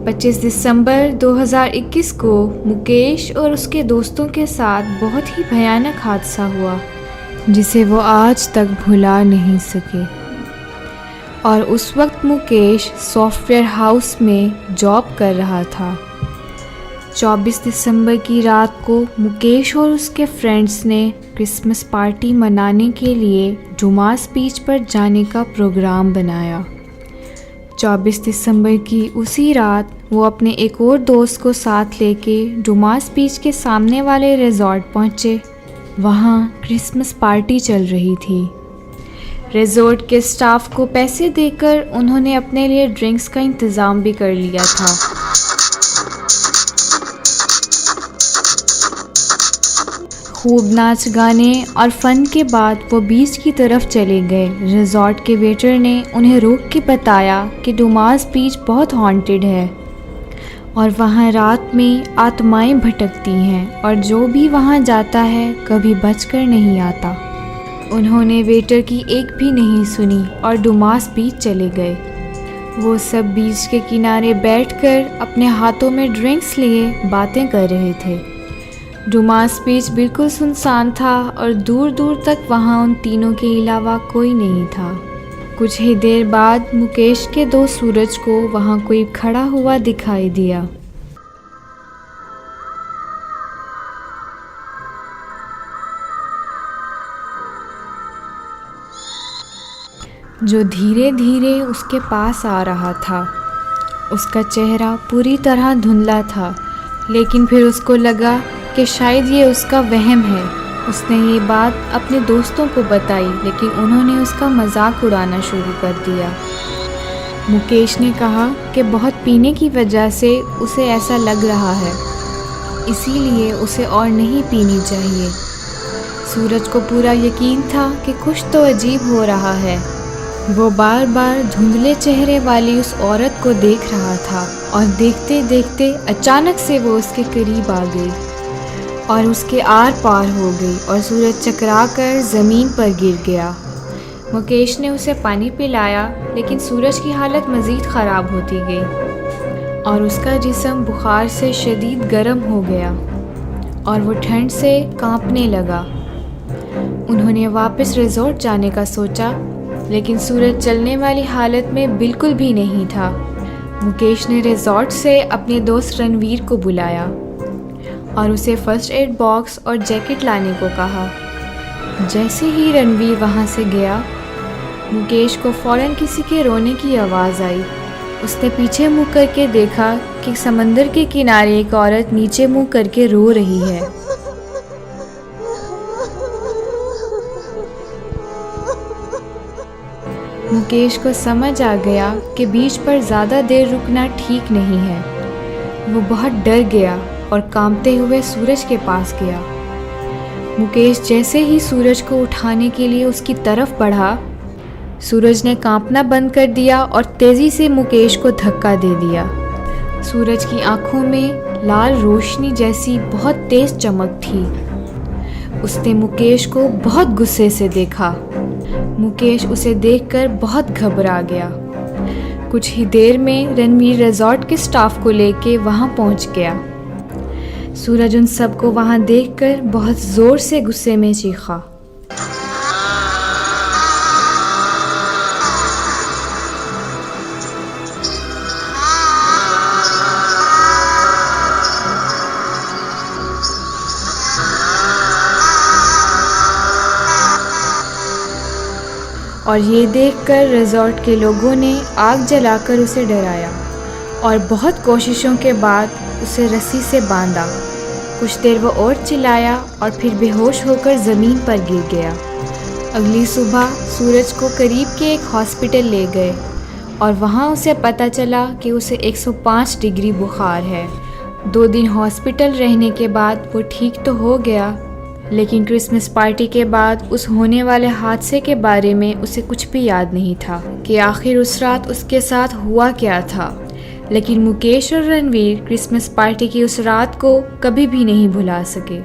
25 दिसंबर 2021 को मुकेश और उसके दोस्तों के साथ बहुत ही भयानक हादसा हुआ जिसे वो आज तक भुला नहीं सके। और उस वक्त मुकेश सॉफ्टवेयर हाउस में जॉब कर रहा था। 24 दिसंबर की रात को मुकेश और उसके फ्रेंड्स ने क्रिसमस पार्टी मनाने के लिए डुमास बीच पर जाने का प्रोग्राम बनाया। 24 दिसंबर की उसी रात वो अपने एक और दोस्त को साथ लेके डुमास बीच के सामने वाले रिजॉर्ट पहुँचे। वहाँ क्रिसमस पार्टी चल रही थी। रिजॉर्ट के स्टाफ को पैसे देकर उन्होंने अपने लिए ड्रिंक्स का इंतज़ाम भी कर लिया था। खूब नाच गाने और फन के बाद वो बीच की तरफ चले गए। रिजॉर्ट के वेटर ने उन्हें रोक के बताया कि डुमास बीच बहुत हॉन्टेड है और वहाँ रात में आत्माएं भटकती हैं और जो भी वहाँ जाता है कभी बचकर नहीं आता। उन्होंने वेटर की एक भी नहीं सुनी और डुमास बीच चले गए। वो सब बीच के किनारे बैठकर अपने हाथों में ड्रिंक्स लिए बातें कर रहे थे। डुमास बीच बिल्कुल सुनसान था और दूर दूर तक वहाँ उन तीनों के अलावा कोई नहीं था। कुछ ही देर बाद मुकेश के दोस्त सूरज को वहाँ कोई खड़ा हुआ दिखाई दिया। जो धीरे धीरे उसके पास आ रहा था। उसका चेहरा पूरी तरह धुंधला था, लेकिन फिर उसको लगा कि शायद ये उसका वहम है। उसने ये बात अपने दोस्तों को बताई, लेकिन उन्होंने उसका मजाक उड़ाना शुरू कर दिया। मुकेश ने कहा कि बहुत पीने की वजह से उसे ऐसा लग रहा है, इसीलिए उसे और नहीं पीनी चाहिए। सूरज को पूरा यकीन था कि कुछ तो अजीब हो रहा है। वो बार बार धुंधले चेहरे वाली उस औरत को देख रहा था और देखते देखते अचानक से वो उसके करीब आ गई और उसके आर पार हो गई और सूरज चकरा कर ज़मीन पर गिर गया। मुकेश ने उसे पानी पिलाया, लेकिन सूरज की हालत मज़ीद ख़राब होती गई और उसका जिस्म बुखार से शदीद गर्म हो गया और वो ठंड से कांपने लगा। उन्होंने वापस रिजॉर्ट जाने का सोचा, लेकिन सूरज चलने वाली हालत में बिल्कुल भी नहीं था। मुकेश ने रिजॉर्ट से अपने दोस्त रणवीर को बुलाया और उसे फ़र्स्ट एड बॉक्स और जैकेट लाने को कहा। जैसे ही रणवीर वहाँ से गया, मुकेश को फ़ौरन किसी के रोने की आवाज़ आई। उसने पीछे मुँह करके देखा कि समंदर के किनारे एक औरत नीचे मुँह करके रो रही है। मुकेश को समझ आ गया कि बीच पर ज़्यादा देर रुकना ठीक नहीं है। वो बहुत डर गया और कांपते हुए सूरज के पास गया। मुकेश जैसे ही सूरज को उठाने के लिए उसकी तरफ बढ़ा, सूरज ने कांपना बंद कर दिया और तेज़ी से मुकेश को धक्का दे दिया। सूरज की आंखों में लाल रोशनी जैसी बहुत तेज़ चमक थी। उसने मुकेश को बहुत गुस्से से देखा। मुकेश उसे देखकर बहुत घबरा गया। कुछ ही देर में रणवीर रिजॉर्ट के स्टाफ को लेके वहाँ पहुँच गया। सूरज उन सबको वहाँ देखकर बहुत ज़ोर से गुस्से में चीखा। और ये देखकर रिजॉर्ट के लोगों ने आग जलाकर उसे डराया और बहुत कोशिशों के बाद उसे रस्सी से बांधा। कुछ देर वो और चिल्लाया और फिर बेहोश होकर ज़मीन पर गिर गया। अगली सुबह सूरज को करीब के एक हॉस्पिटल ले गए और वहाँ उसे पता चला कि उसे 105 डिग्री बुखार है। 2 दिन हॉस्पिटल रहने के बाद वो ठीक तो हो गया, लेकिन क्रिसमस पार्टी के बाद उस होने वाले हादसे के बारे में उसे कुछ भी याद नहीं था कि आखिर उस रात उसके साथ हुआ क्या था। लेकिन मुकेश और रणवीर क्रिसमस पार्टी की उस रात को कभी भी नहीं भुला सके।